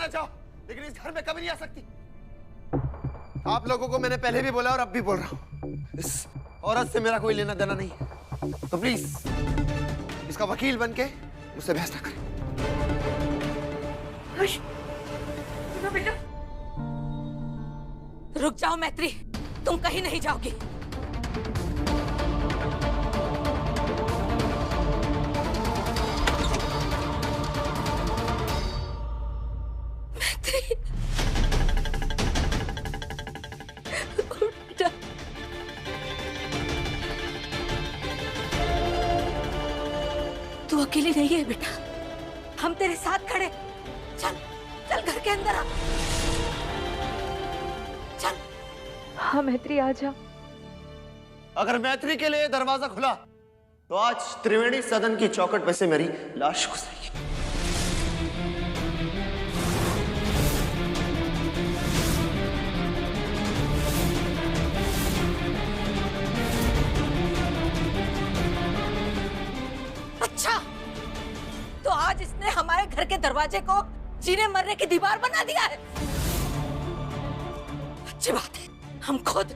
आना चाहो, लेकिन इस घर में कभी नहीं आ सकती। आप लोगों को मैंने पहले भी बोला और अब भी बोल रहा हूं, इस औरत से मेरा कोई लेना देना नहीं, तो प्लीज इसका वकील बनके मुझसे बहस ना करें। बेटा रुक जाओ मैत्री, तुम कहीं नहीं जाओगी। मैत्री बेटा, तू अकेली नहीं है बेटा, हम तेरे साथ खड़े। चल चल घर के अंदर आ, चल। हाँ मैत्री आ जा। अगर मैत्री के लिए दरवाजा खुला तो आज त्रिवेणी सदन की चौखट में से मेरी लाश गुजरेगी। अच्छा, तो आज इसने हमारे घर के दरवाजे को जीने मरने की दीवार बना दिया है। अच्छी बात है, हम खुद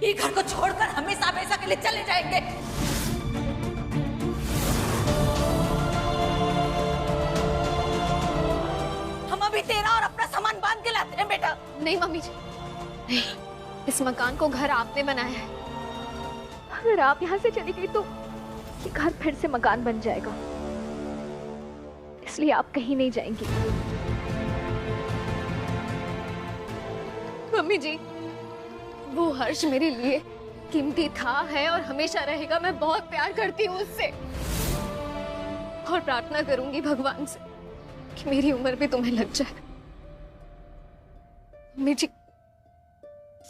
ये घर को छोड़कर हमेशा हमेशा के लिए चले जाएंगे। हम अभी तेरा और अपना सामान बांध के लाते हैं बेटा। नहीं मम्मी जी, नहीं, इस मकान को घर आपने बनाया है। अगर आप यहाँ से चली गई तो ये घर फिर से मकान बन जाएगा, इसलिए आप कहीं नहीं जाएंगी। मम्मी जी, वो हर्ष मेरे लिए कीमती था, है और हमेशा रहेगा। मैं बहुत प्यार करती हूँ उससे और प्रार्थना करूंगी भगवान से कि मेरी उम्र भी तुम्हें लग जाए। मम्मी जी,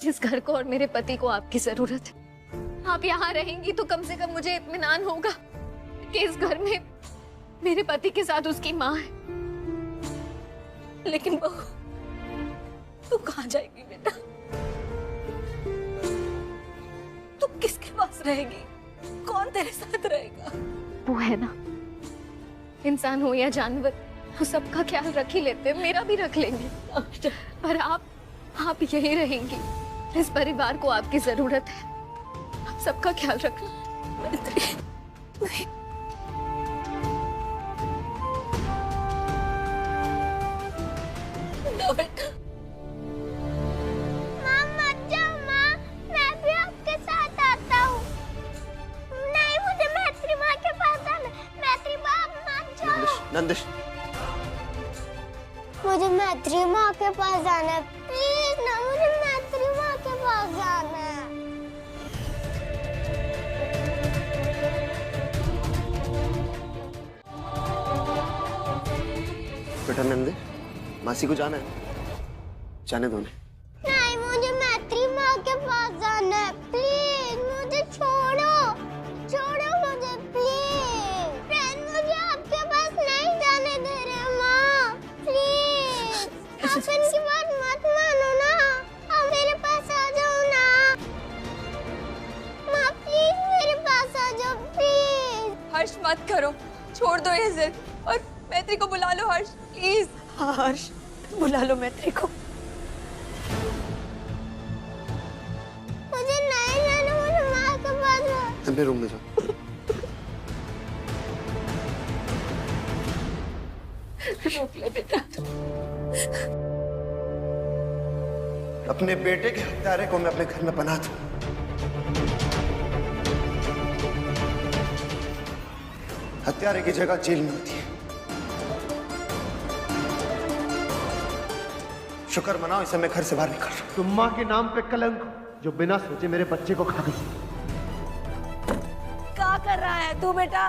इस घर को और मेरे पति को आपकी जरूरत है। आप यहाँ रहेंगी तो कम से कम मुझे इत्मीनान होगा कि इस घर में मेरे पति के साथ उसकी माँ है। लेकिन बहू, तू कहाँ जाएगी बेटा? तू किसके पास रहेगी? कौन तेरे साथ रहेगा? वो है ना, इंसान हो या जानवर, वो सबका ख्याल रख ही लेते हैं, मेरा भी रख लेंगे। पर आप यही रहेंगी। इस परिवार को आपकी जरूरत है, आप सबका ख्याल रखना। नहीं, ना बेटा। माँ मत जाओ माँ, मैं भी आपके साथ आता हूँ। नहीं, मुझे मैत्री माँ के पास जाना। मैत्री माँ मत जाओ। नंदिश, मुझे मैत्री माँ के पास जाना है, प्लीज ना, मुझे मैत्री माँ के पास जाना है। बेटा नंदिश, मासी को जाना है, जाने दो उन्हें। नहीं, मुझे मैत्री माँ के पास जाना है, प्लीज मुझे छोड़ो, छोड़ो मुझे प्लीज। फ्रेंड मुझे आपके पास नहीं जाने दे रहे माँ, प्लीज। आप इनकी बात मत मानो ना, आप मेरे पास आ जाओ ना। माँ प्लीज मेरे पास आ जाओ प्लीज। हर्ष मत करो, छोड़ दो ये जिद और मैत्री को बुला लो। हर्ष प्लीज। हाँ हर्ष, बुला लो मैत्री को। मुझे नहीं जाना, मुझे माँ के पास जाना। अपने रूम में जाओ। रोक ले बेटा। अपने बेटे के हत्यारे को मैं अपने घर में बना दूं। हत्यारे की जगह जेल में होती है। शुक्र मनाओ, इसे मैं घर से बाहर निकल रहा हूं। तुम माँ के नाम पे कलंक जो बिना सोचे मेरे बच्चे को खा गई। क्या कर रहा है तू बेटा?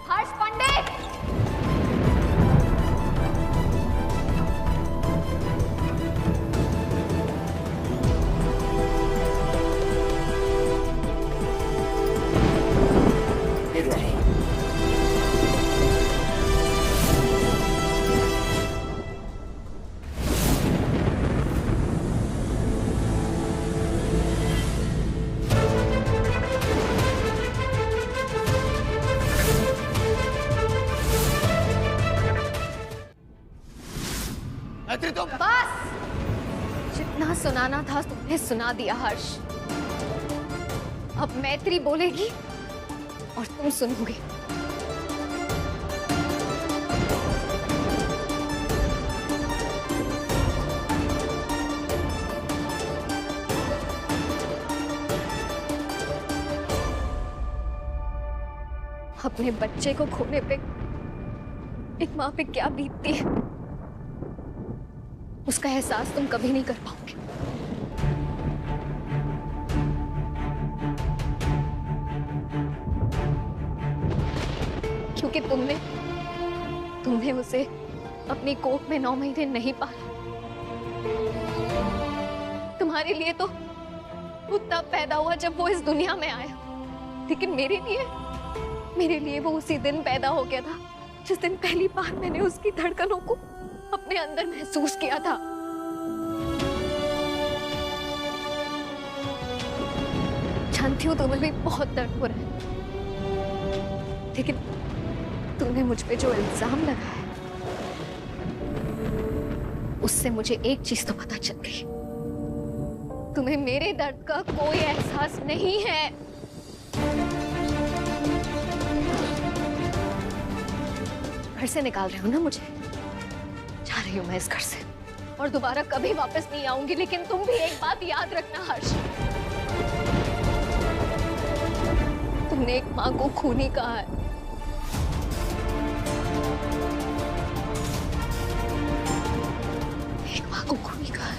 हर्ष पंडित, मैत्री तुम बस, जितना सुनाना था तुमने सुना दिया हर्ष। अब मैत्री बोलेगी और तुम सुनोगे। अपने बच्चे को खोने पे एक माँ पे क्या बीतती है, उसका एहसास तुम कभी नहीं कर पाओगे। क्योंकि तुमने उसे अपनी कोख में 9 महीने नहीं पाला। तुम्हारे लिए तो वो तब पैदा हुआ जब वो इस दुनिया में आया, लेकिन मेरे लिए वो उसी दिन पैदा हो गया था जिस दिन पहली बार मैंने उसकी धड़कनों को अपने अंदर महसूस किया था। जानती हूँ तुम्हें भी बहुत दर्द हो रहा है, लेकिन तुमने मुझ पे जो इल्जाम लगाया है उससे मुझे एक चीज तो पता चल गई, तुम्हें मेरे दर्द का कोई एहसास नहीं है। घर से निकाल रहे हो ना मुझे? जा रही हूं मैं इस घर से और दोबारा कभी वापस नहीं आऊंगी, लेकिन तुम भी एक बात याद रखना हर्ष, तुमने एक मां को खूनी कहा है। एक मां को खूनी कहा है।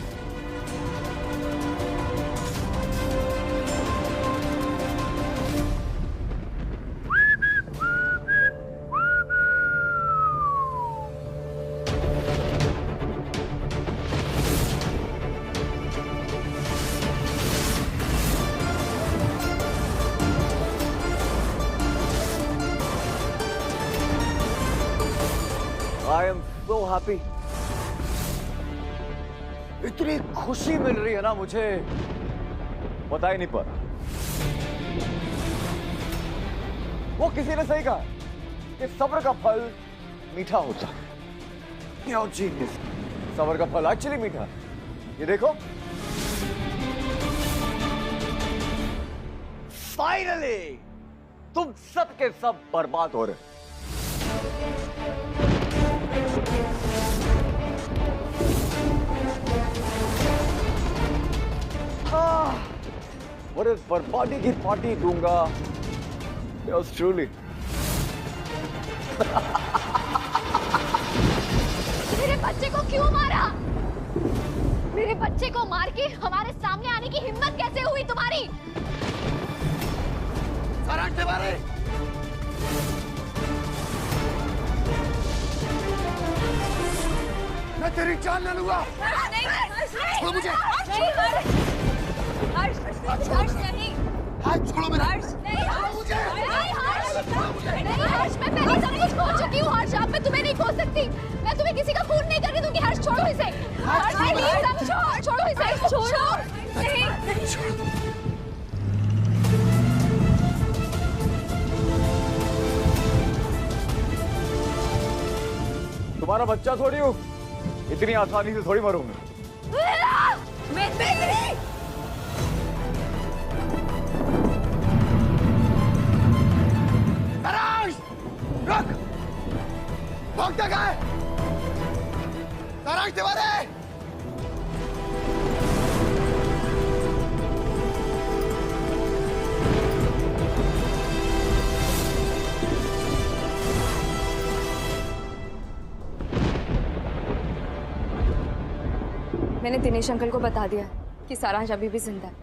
I am so happy. इतनी खुशी मिल रही है ना मुझे, पता ही नहीं पड़ा। वो किसी ने सही कहा कि सब्र का फल मीठा होता है। You're genius. सब्र का फल एक्चुअली मीठा। ये देखो, फाइनली तुम सब के सब बर्बाद हो रहे। और इस बर्बादी की पार्टी दूंगा। Yes, truly. मेरे बच्चे को क्यों मारा? मेरे बच्चे को मार के हमारे सामने आने की हिम्मत कैसे हुई तुम्हारी? सारांश तिवारी, मैं तेरी जान ले लूंगा। छोड़ो मुझे। हर्ष नहीं, हाथ छोड़ो मेरा। नहीं मुझे। नहीं हर्ष, मैं पहले सब कुछ खोल चुकी हूँ हर्ष, अब मैं तुम्हें नहीं खोल सकती। मैं तुम्हें किसी का खून नहीं करने दूंगी। हर्ष छोड़ो इसे। हर्ष प्लीज समझो, छोड़ो इसे, छोड़ो। नहीं। तुम्हारा बच्चा थोड़ी हूँ, इतनी आसानी से थोड़ी मरूंगा। रुक! भागता कहाँ है? सारांश तिवारी! मैंने दिनेश अंकल को बता दिया कि सारांश अभी भी जिंदा है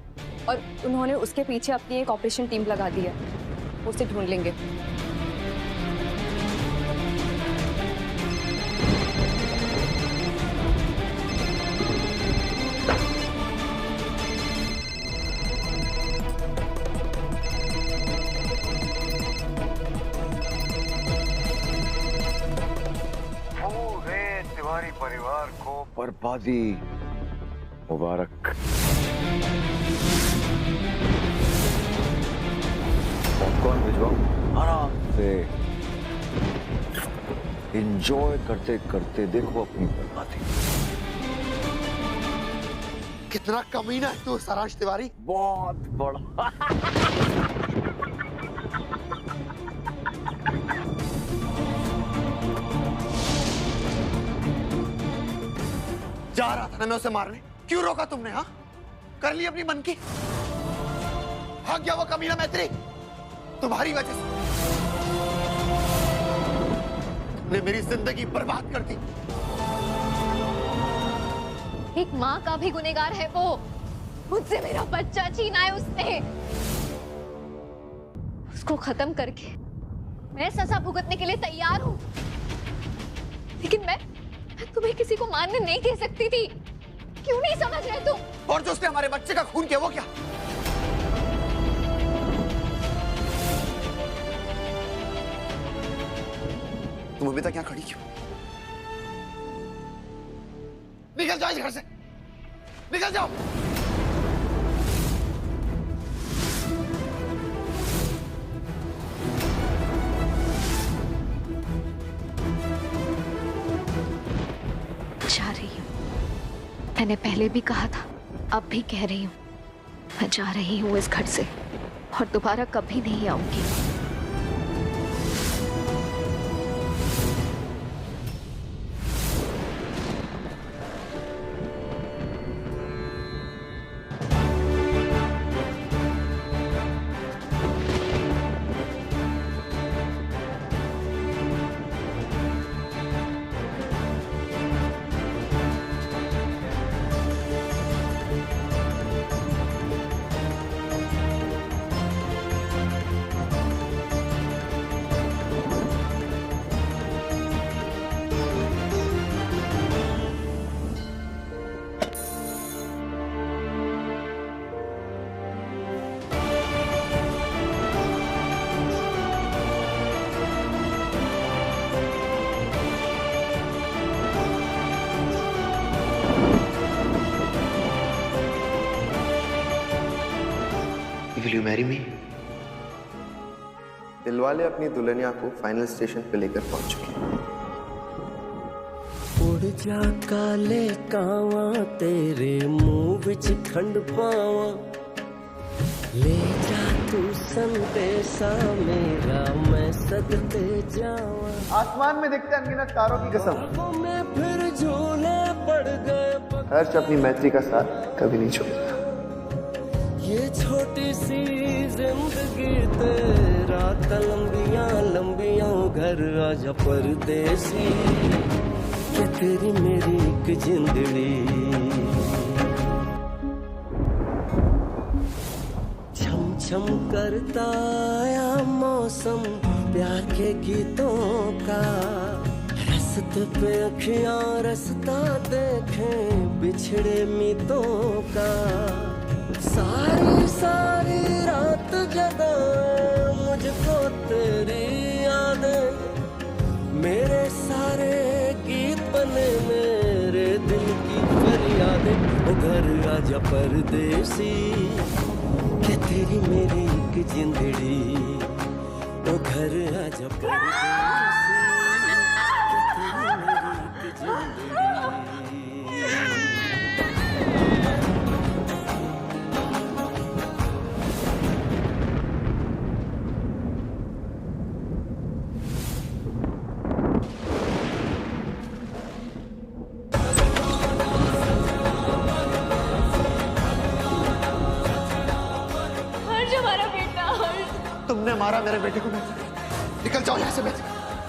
और उन्होंने उसके पीछे अपनी एक ऑपरेशन टीम लगा दी है, उसे ढूंढ लेंगे। पूरे तिवारी परिवार को बर्बादी मुबारक। पॉपकॉर्न भिजवाऊं? आराम से एंजॉय करते करते देखो अपनी बर्बादी। कितना कमीना है तू सारांश तिवारी। बहुत बड़ा। जा रहा था ना मैं उसे मारने, क्यों रोका तुमने? हाँ, कर ली अपनी मन की। भाग गया वो कमीना मैत्री, तुम्हारी वजह से। तुमने मेरी जिंदगी बर्बाद कर दी। एक माँ का भी गुनहगार है वो। मुझसे मेरा बच्चा छीना है उसने। उसको खत्म करके मैं सजा भुगतने के लिए तैयार हूँ, लेकिन मैं तुम्हें किसी को मारने नहीं दे सकती थी। क्यों नहीं समझ रहे तुम? और जो उसने हमारे बच्चे का खून किया वो क्या? तुम अभी तक यहाँ खड़ी क्यों? निकल जाओ इस घर से, निकल जाओ। जा रही हूँ। मैंने पहले भी कहा था, अब भी कह रही हूँ, मैं जा रही हूँ इस घर से और दोबारा कभी नहीं आऊंगी। Will you marry me? Dilwale अपनी दुल्हनिया को फाइनल स्टेशन पे लेकर पहुंच चुके हैं। उड़ जा काले कावा तेरे मुंह विच खंड पावा, ले जा तू संदेशा मेरा मैं सदते जावा। आसमान में दिखते अनगिनत तारों की कसम, मैं फिर झूले पड़ गए। हर्ष अपनी मैत्री का साथ कभी नहीं छोड़ता। ये छोटी सी जिंदगी तेरा लंबियां लंबियां घर आजा परदेसी, ये तेरी मेरी एक जिंदड़ी। छम छम करता आया मौसम प्यार के गीतों का, रस्ते पे अखियां रस्ता देखें बिछड़े मीतों का। सारी सारी रात जगाए मुझको तेरी यादें, मेरे सारे गीत बने मेरे दिल की फरियादें। ओ घर आजा परदेसी, के तेरी मेरी एक जिंदड़ी। ओ घर आजा परदेसी, के तेरी मेरी एक जिंदड़ी। तुमने मारा मेरे बेटे को। निकल जाओ यहाँ से बेटे,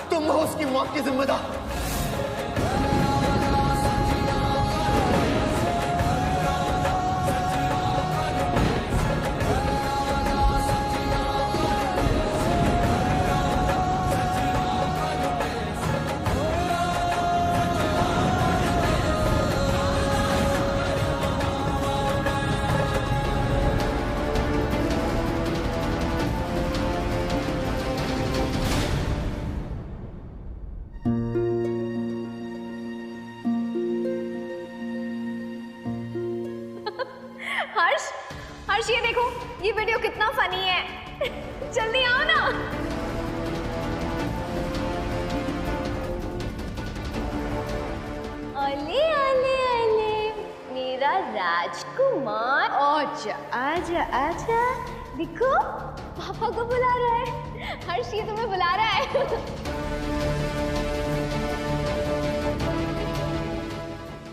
तुम हो उसकी मौत की जिम्मेदार। हर्ष ये देखो, ये वीडियो कितना फनी है। जल्दी आओ ना। अले अले अले मेरा राज राजकुमार आजा आजा आजा। देखो पापा को बुला रहा है। हर्ष ये तुम्हें बुला रहा है।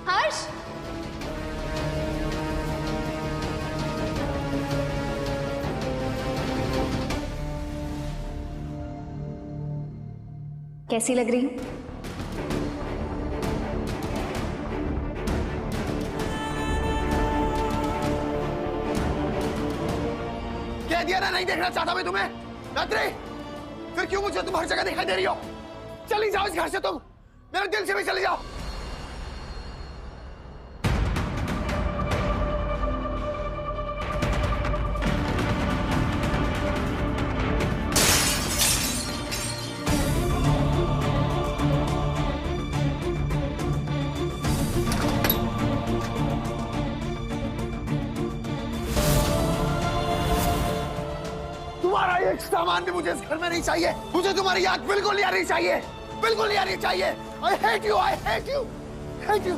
हर्ष कैसी लग रही हूँ? कह दिया ना नहीं देखना चाहता मैं तुम्हें। रात्रि फिर क्यों मुझे तुम हर जगह दिखाई दे रही हो? चली जाओ इस घर से तुम, मेरे दिल से भी चली जाओ। तुम्हारा एक सामान भी मुझे इस घर में नहीं चाहिए। मुझे तुम्हारी याद बिल्कुल नहीं आनी चाहिए, बिल्कुल नहीं आनी चाहिए। I hate you, I hate you, hate you।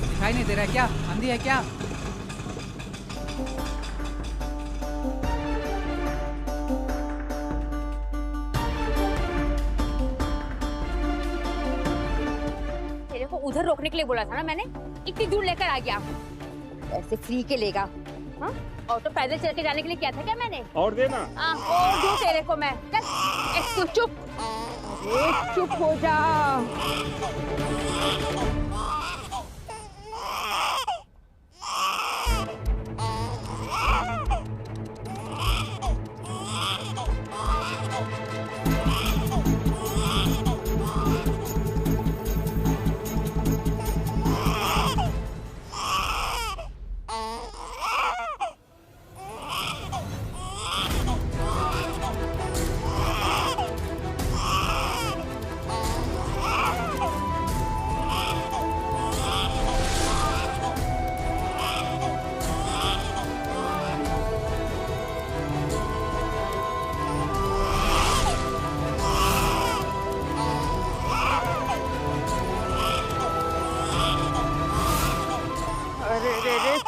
दिखाई नहीं दे रहा है क्या? आंधी है क्या? उधर रोकने के लिए बोला था ना मैंने, इतनी दूर लेकर आ गया। ऐसे फ्री के लेगा? हाँ? ऑटो पैदल चल के जाने के लिए क्या था क्या मैंने? और देना। और दो तेरे को मैं। चल, चुप, चुप हो जा।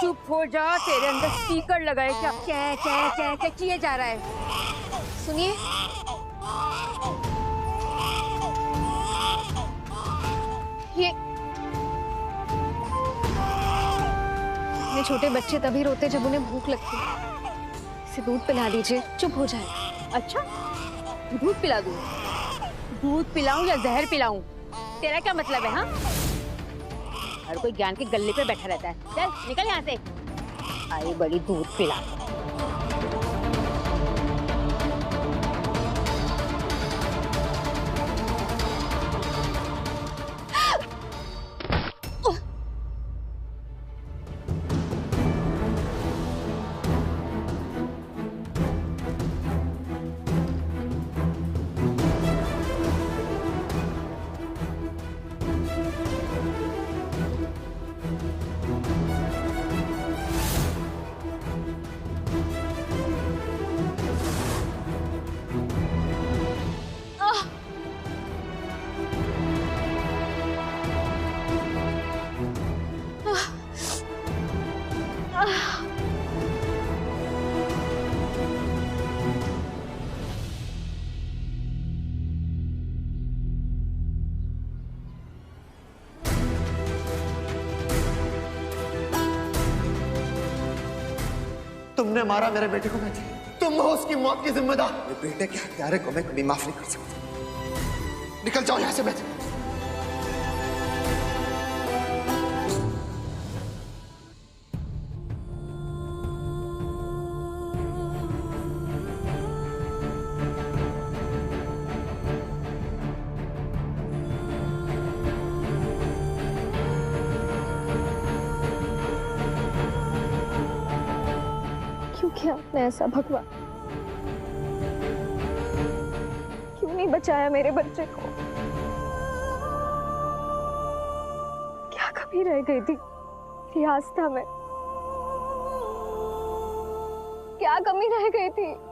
चुप हो जा, तेरे अंदर स्पीकर लगाए क्या? क्या किए जा रहा है? सुनिए, ये छोटे बच्चे तभी रोते जब उन्हें भूख लगती है। इसे दूध पिला दीजिए, चुप हो जाए। अच्छा, दूध पिला दूं? दूध पिलाऊं या जहर पिलाऊं? तेरा क्या मतलब है? हाँ, हर कोई ज्ञान के गल्ले पे बैठा रहता है। चल निकल यहाँ से। आई बड़ी दूध पिला। तुमने मारा मेरे बेटे को मैथी, तुम हो उसकी मौत की जिम्मेदार। मेरे बेटे के हत्यारे को मैं कभी माफ नहीं कर सकता। निकल जाओ यहाँ से मैथी। क्या आपने ऐसा भगवान क्यों नहीं बचाया मेरे बच्चे को? कमी रह गई थी मेरी आस्था में? क्या कमी रह गई थी?